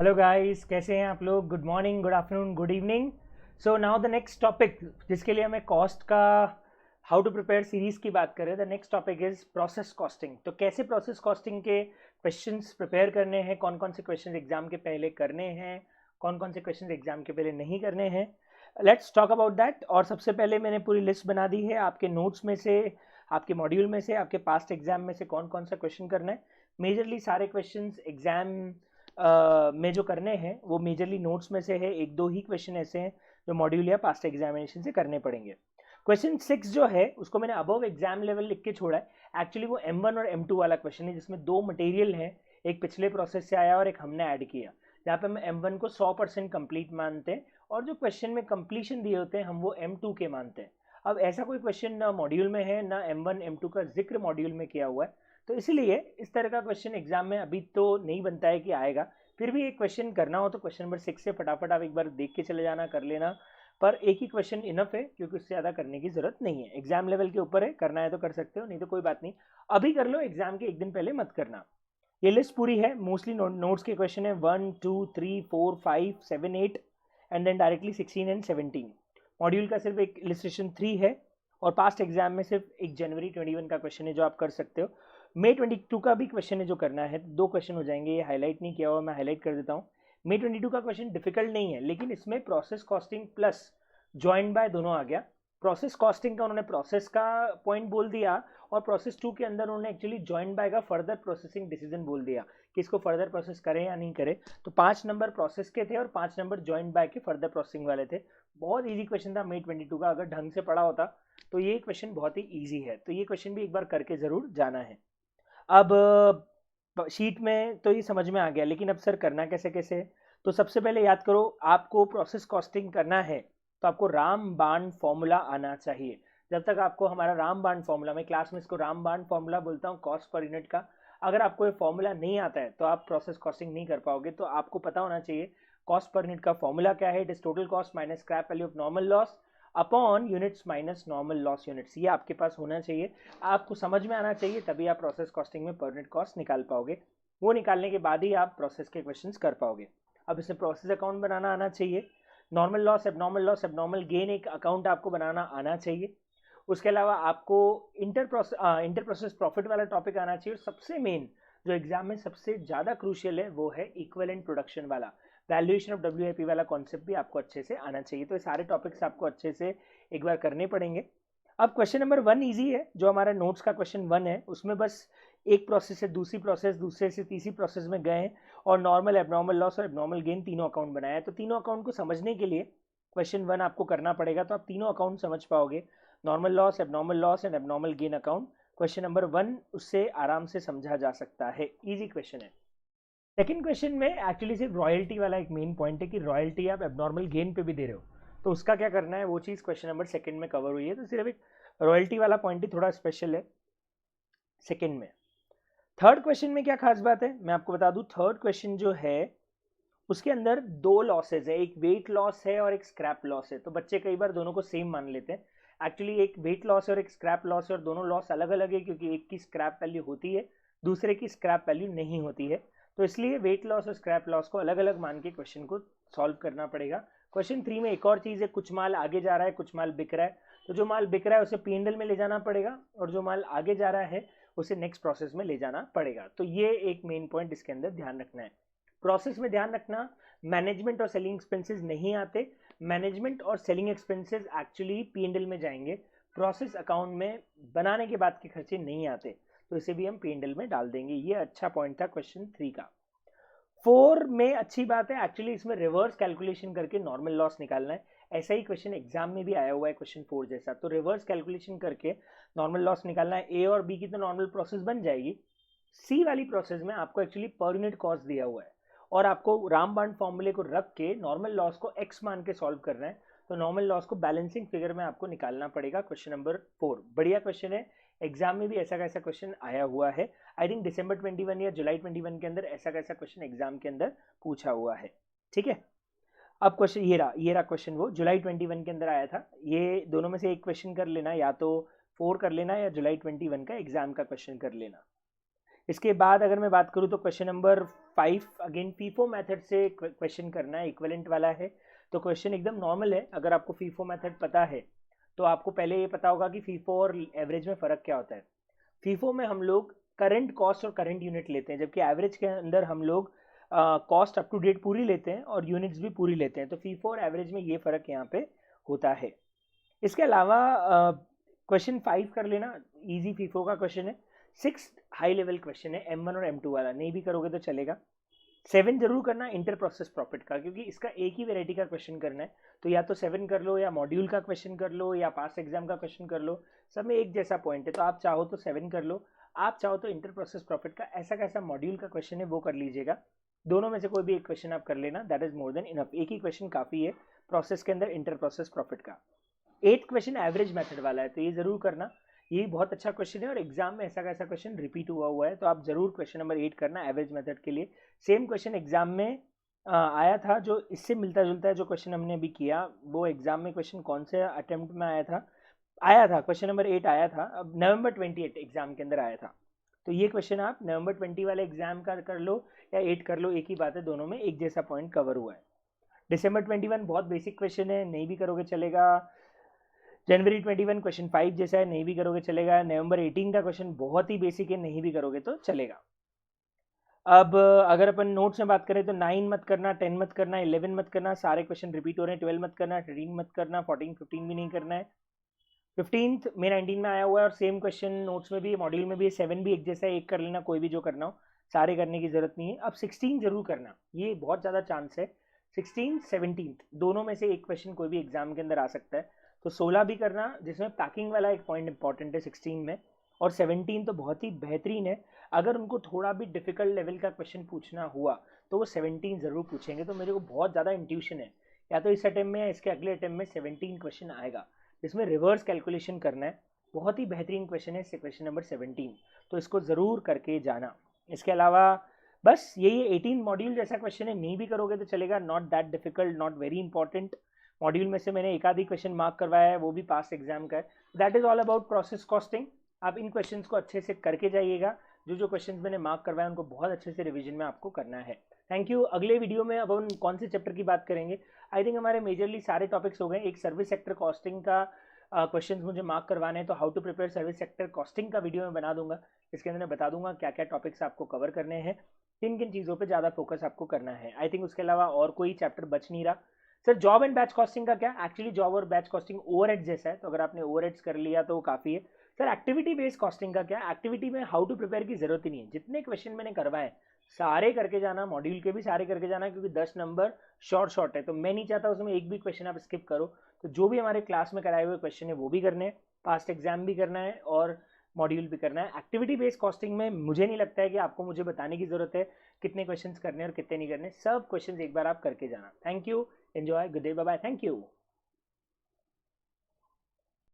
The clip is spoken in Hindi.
हेलो गाइस, कैसे हैं आप लोग? Good morning, good afternoon, good evening. So now the next topic जिसके लिए हमें कॉस्ट का हाउ टू प्रिपेयर सीरीज की बात करें, the next topic is process costing. तो कैसे प्रोसेस कॉस्टिंग के क्वेश्चंस प्रिपेयर करने हैं, कौन कौन से क्वेश्चंस एग्जाम के पहले करने हैं, कौन कौन से क्वेश्चंस एग्जाम के पहले नहीं करने हैं, लेट्स टॉक अबाउट दैट। और सबसे पहले मैंने पूरी लिस्ट बना दी है आपके नोट्स में से, आपके मॉड्यूल में से, आपके पास्ट एग्जाम में से कौन कौन सा क्वेश्चन करना है। मेजरली सारे क्वेश्चंस एग्जाम में जो करने हैं वो मेजरली नोट्स में से है। एक दो ही क्वेश्चन ऐसे हैं जो मॉड्यूल या पास्ट एग्जामिनेशन से करने पड़ेंगे। क्वेश्चन 6 जो है उसको मैंने अबव एग्जाम लेवल लिख के छोड़ा है। एक्चुअली वो M1 और M2 वाला क्वेश्चन है जिसमें दो मटेरियल है, एक पिछले प्रोसेस से आया और एक हमने ऐड किया, जहाँ पे हम M1 को 100% कंप्लीट मानते हैं और जो क्वेश्चन में कंप्लीशन दिए होते हैं हम वो M2 के मानते हैं। अब ऐसा कोई क्वेश्चन ना मॉड्यूल में है ना M1 M2 का जिक्र मॉड्यूल में किया हुआ है, तो इसीलिए इस तरह का क्वेश्चन एग्जाम में अभी तो नहीं बनता है कि आएगा। फिर भी एक क्वेश्चन करना हो तो क्वेश्चन नंबर 6 से फटाफट आप एक बार देख के चले जाना, कर लेना। पर एक ही क्वेश्चन इनफ है क्योंकि उससे ज़्यादा करने की जरूरत नहीं है। एग्जाम लेवल के ऊपर है, करना है तो कर सकते हो, नहीं तो कोई बात नहीं, अभी कर लो, एग्जाम के एक दिन पहले मत करना। ये लिस्ट पूरी है, मोस्टली नोट्स के क्वेश्चन है 1 2 3 4 5 7 8 and then directly 16 and 17। Module का सिर्फ एक इलिस्ट्रेशन 3 है और पास्ट एग्जाम में सिर्फ एक जनवरी 21 का क्वेश्चन है जो आप कर सकते हो। मई 22 का भी क्वेश्चन है जो करना है, दो क्वेश्चन हो जाएंगे। ये हाईलाइट नहीं किया हुआ, मैं हाईलाइट कर देता हूँ। मई 22 का क्वेश्चन डिफिकल्ट नहीं है, लेकिन इसमें process costing plus join by दोनों आ गया। प्रोसेस कॉस्टिंग का उन्होंने प्रोसेस का पॉइंट बोल दिया और प्रोसेस 2 के अंदर उन्होंने एक्चुअली ज्वाइन बाय का फर्दर प्रोसेसिंग डिसीजन बोल दिया कि इसको फर्दर प्रोसेस करें या नहीं करें। तो 5 नंबर प्रोसेस के थे और 5 नंबर ज्वाइन बाय के फर्दर प्रोसेसिंग वाले थे। बहुत ईजी क्वेश्चन था मई 22 का, अगर ढंग से पढ़ा होता तो ये क्वेश्चन बहुत ही ईजी है। तो ये क्वेश्चन भी एक बार करके जरूर जाना है। अब शीट में तो ये समझ में आ गया, लेकिन अब सर करना कैसे कैसे है? तो सबसे पहले याद करो, आपको प्रोसेस कॉस्टिंग करना है तो आपको रामबाण फॉर्मूला आना चाहिए। जब तक आपको हमारा रामबाण फॉर्मूला, मैं क्लास में इसको रामबाण फॉर्मूला बोलता हूँ कॉस्ट पर यूनिट का, अगर आपको ये फॉर्मूला नहीं आता है तो आप प्रोसेस कॉस्टिंग नहीं कर पाओगे। तो आपको पता होना चाहिए कॉस्ट पर यूनिट का फॉर्मूला क्या है। It is total cost minus scrap value of normal loss upon units minus normal loss units. ये आपके पास होना चाहिए, आपको समझ में आना चाहिए, तभी आप प्रोसेस कॉस्टिंग में पर यूनिट कॉस्ट निकाल पाओगे। वो निकालने के बाद ही आप प्रोसेस के क्वेश्चंस कर पाओगे। अब इसमें प्रोसेस अकाउंट बनाना आना चाहिए, नॉर्मल लॉस, एबनॉर्मल गेन एक अकाउंट आपको बनाना आना चाहिए। उसके अलावा आपको इंटर प्रोसेस प्रॉफिट वाला टॉपिक आना चाहिए। और सबसे मेन जो एग्जाम में सबसे ज़्यादा क्रूशियल है वो है इक्विवेलेंट प्रोडक्शन वाला, वैल्यूएशन ऑफ WIP वाला कॉन्सेप्ट भी आपको अच्छे से आना चाहिए। तो ये सारे टॉपिक्स आपको अच्छे से एक बार करने पड़ेंगे। अब क्वेश्चन नंबर 1 इजी है, जो हमारा नोट्स का क्वेश्चन 1 है उसमें बस एक प्रोसेस से दूसरी प्रोसेस, दूसरे से तीसरी प्रोसेस में गए और नॉर्मल, एबनॉर्मल लॉस और एबनॉर्मल गेन तीनों अकाउंट बनाया है। तो तीनों अकाउंट को समझने के लिए क्वेश्चन 1 आपको करना पड़ेगा, तो आप तीनों अकाउंट समझ पाओगे, normal loss and abnormal gain account. Question number 1 उससे आराम से समझा जा सकता है, इजी क्वेश्चन है। सेकंड क्वेश्चन में एक्चुअली सिर्फ रॉयल्टी वाला एक मेन पॉइंट है कि रॉयल्टी आप एबनॉर्मल गेन पे भी दे रहे हो, तो उसका क्या करना है, वो चीज़ क्वेश्चन नंबर 2 में कवर हुई है। तो सिर्फ एक रॉयल्टी वाला पॉइंट ही थोड़ा स्पेशल है सेकंड में। थर्ड क्वेश्चन में क्या खास बात है मैं आपको बता दूं। थर्ड क्वेश्चन जो है उसके अंदर दो लॉसेज है, एक वेट लॉस है और एक स्क्रैप लॉस है। तो बच्चे कई बार दोनों को सेम मान लेते हैं, एक्चुअली एक वेट लॉस है और एक स्क्रैप लॉस है, और दोनों लॉस अलग अलग है क्योंकि एक की स्क्रैप वैल्यू होती है, दूसरे की स्क्रैप वैल्यू नहीं होती है। तो इसलिए वेट लॉस और स्क्रैप लॉस को अलग अलग मान के क्वेश्चन को सॉल्व करना पड़ेगा। क्वेश्चन 3 में एक और चीज़ है, कुछ माल आगे जा रहा है, कुछ माल बिक रहा है, तो जो माल बिक रहा है उसे P&L में ले जाना पड़ेगा और जो माल आगे जा रहा है उसे नेक्स्ट प्रोसेस में ले जाना पड़ेगा। तो ये एक मेन पॉइंट इसके अंदर ध्यान रखना है। प्रोसेस में ध्यान रखना, मैनेजमेंट और सेलिंग एक्सपेंसेस नहीं आते, मैनेजमेंट और सेलिंग एक्सपेंसेस एक्चुअली P&L में जाएंगे, प्रोसेस अकाउंट में बनाने के बाद के खर्चे नहीं आते, तो इसे भी हम P&L में डाल देंगे। ये अच्छा पॉइंट था क्वेश्चन 3 का। 4 में अच्छी बात है, एक्चुअली इसमें रिवर्स कैलकुलेशन करके नॉर्मल लॉस निकालना है। ऐसा ही क्वेश्चन एग्जाम में भी आया हुआ है क्वेश्चन 4 जैसा, तो रिवर्स कैलकुलेशन करके नॉर्मल लॉस निकालना है। ए और बी की तो नॉर्मल प्रोसेस बन जाएगी, सी वाली प्रोसेस में आपको एक्चुअली पर यूनिट कॉस्ट दिया हुआ है और आपको रामबाण फॉर्मूले को रख के नॉर्मल लॉस को एक्स मान के सॉल्व करना है। तो नॉर्मल लॉस को बैलेंसिंग फिगर में आपको निकालना पड़ेगा। क्वेश्चन नंबर 4 बढ़िया क्वेश्चन है, एग्जाम में भी ऐसा कैसा क्वेश्चन आया हुआ है। आई थिंक दिसंबर 21 या जुलाई 21 के अंदर ऐसा कैसा क्वेश्चन एग्जाम के अंदर पूछा हुआ है। ठीक है, अब क्वेश्चन ये रहा क्वेश्चन, वो जुलाई 21 के अंदर आया था। ये दोनों में से एक क्वेश्चन कर लेना, या तो 4 कर लेना या जुलाई 21 का एग्जाम का क्वेश्चन कर लेना। इसके बाद अगर मैं बात करूँ तो question number 5 again FIFO method से क्वेश्चन करना है, इक्विवेलेंट वाला है। तो क्वेश्चन एकदम नॉर्मल है, अगर आपको फीफो मेथड पता है तो आपको पहले ये पता होगा कि फीफो और एवरेज में फ़र्क क्या होता है। फीफो में हम लोग करंट कॉस्ट और करंट यूनिट लेते हैं, जबकि एवरेज के अंदर हम लोग कॉस्ट अप टू डेट पूरी लेते हैं और यूनिट्स भी पूरी लेते हैं। तो फीफो और एवरेज में ये फ़र्क यहाँ पे होता है। इसके अलावा क्वेश्चन 5 कर लेना, इजी फीफो का क्वेश्चन है। 6 हाई लेवल क्वेश्चन है, M1 और M2 वाला, नहीं भी करोगे तो चलेगा। 7 जरूर करना इंटर प्रोसेस प्रॉफिट का, क्योंकि इसका एक ही वेराइटी का क्वेश्चन करना है। तो या तो 7 कर लो, या मॉड्यूल का क्वेश्चन कर लो, या पास्ट एग्जाम का क्वेश्चन कर लो, सब में एक जैसा पॉइंट है। तो आप चाहो तो 7 कर लो, आप चाहो तो इंटर प्रोसेस प्रॉफिट का ऐसा कैसा मॉड्यूल का क्वेश्चन है वो कर लीजिएगा। दोनों में से कोई भी एक क्वेश्चन आप कर लेना, that is more than enough. एक ही क्वेश्चन काफी है प्रोसेस के अंदर इंटर प्रोसेस प्रॉफिट का। 8th क्वेश्चन एवरेज मेथड वाला है, तो ये जरूर करना, ये बहुत अच्छा क्वेश्चन है और एग्जाम में ऐसा कैसा क्वेश्चन रिपीट हुआ है। तो आप जरूर क्वेश्चन नंबर 8 करना एवरेज मेथड के लिए। सेम क्वेश्चन एग्जाम में आया था, जो इससे मिलता जुलता है जो क्वेश्चन हमने अभी किया। वो एग्जाम में क्वेश्चन कौन से अटेम्प्ट में आया था क्वेश्चन नंबर 8 आया था, अब नवंबर 28 एग्जाम के अंदर आया था। तो ये क्वेश्चन आप नवंबर 20 वाले एग्जाम का कर लो या 8 कर लो, एक ही बात है, दोनों में एक जैसा पॉइंट कवर हुआ है। दिसंबर 21 बहुत बेसिक क्वेश्चन है, नहीं भी करोगे चलेगा। जनवरी 21 क्वेश्चन 5 जैसा है, नहीं भी करोगे चलेगा। नवंबर 18 का क्वेश्चन बहुत ही बेसिक है, नहीं भी करोगे तो चलेगा। अब अगर अपन नोट्स में बात करें तो 9 मत करना, 10 मत करना, 11 मत करना, सारे क्वेश्चन रिपीट हो रहे हैं। 12 मत करना, 13 मत करना, 14 15 भी नहीं करना है। 15th में 19 में आया हुआ है और सेम क्वेश्चन नोट्स में भी मॉड्यूल में भी 7 भी एक जैसा है, एक कर लेना, कोई भी जो करना हो, सारे करने की जरूरत नहीं है। अब 16 जरूर करना, ये बहुत ज़्यादा चांस है। 16 17 दोनों में से एक क्वेश्चन कोई भी एग्जाम के अंदर आ सकता है। तो 16 भी करना, जिसमें पैकिंग वाला एक पॉइंट इंपॉर्टेंट है 16 में। और 17 तो बहुत ही बेहतरीन है, अगर उनको थोड़ा भी डिफिकल्ट लेवल का क्वेश्चन पूछना हुआ तो वो 17 जरूर पूछेंगे। तो मेरे को बहुत ज़्यादा इंट्यूशन है, या तो इस अटेम्प्ट में या इसके अगले अटेम्प्ट में 17 क्वेश्चन आएगा, इसमें रिवर्स कैलकुलेशन करना है। बहुत ही बेहतरीन क्वेश्चन है क्वेश्चन नंबर 17, तो इसको ज़रूर करके जाना। इसके अलावा बस यही 18 मॉड्यूल जैसा क्वेश्चन है, नहीं भी करोगे तो चलेगा, not that difficult, not very important. Module में से मैंने एक आधी क्वेश्चन मार्क करवाया है, वो भी पास्ट एग्जाम का है। That is all about process costing. आप इन क्वेश्चंस को अच्छे से करके जाइएगा, जो क्वेश्चंस मैंने मार्क करवाए उनको बहुत अच्छे से रिवीजन में आपको करना है। Thank you. अगले वीडियो में अब हम कौन से चैप्टर की बात करेंगे? आई थिंक हमारे मेजरली सारे टॉपिक्स हो गए। एक सर्विस सेक्टर कॉस्टिंग का क्वेश्चंस मुझे मार्क करवाने हैं, तो how to prepare service sector costing का वीडियो मैं बना दूंगा। इसके अंदर मैं बता दूंगा क्या क्या टॉपिक्स आपको कवर करने हैं, किन किन चीज़ों पे ज़्यादा फोकस आपको करना है। आई थिंक उसके अलावा और कोई चैप्टर बच नहीं रहा। Sir job and batch costing का क्या? एक्चुअली जॉब और बैच कॉस्टिंग ओवरहेड्स जैसा है, तो अगर आपने ओवरहेड्स कर लिया तो काफ़ी है। सर एक्टिविटी बेस्ड कॉस्टिंग का क्या? एक्टिविटी में हाउ टू प्रिपेयर की जरूरत ही नहीं है, जितने क्वेश्चन मैंने करवाए सारे करके जाना, मॉड्यूल के भी सारे करके जाना, क्योंकि 10 नंबर शॉर्ट है, तो मैं नहीं चाहता उसमें एक भी क्वेश्चन आप स्किप करो। तो जो भी हमारे क्लास में कराए हुए क्वेश्चन है वो भी करने हैं, पास्ट एग्जाम भी करना है और मॉड्यूल भी करना है। एक्टिविटी बेस्ड कॉस्टिंग में मुझे नहीं लगता है कि आपको मुझे बताने की जरूरत है कितने क्वेश्चंस करने और कितने नहीं करने, सब क्वेश्चंस एक बार आप करके जाना। Thank you, enjoy, good day, bye bye, thank you.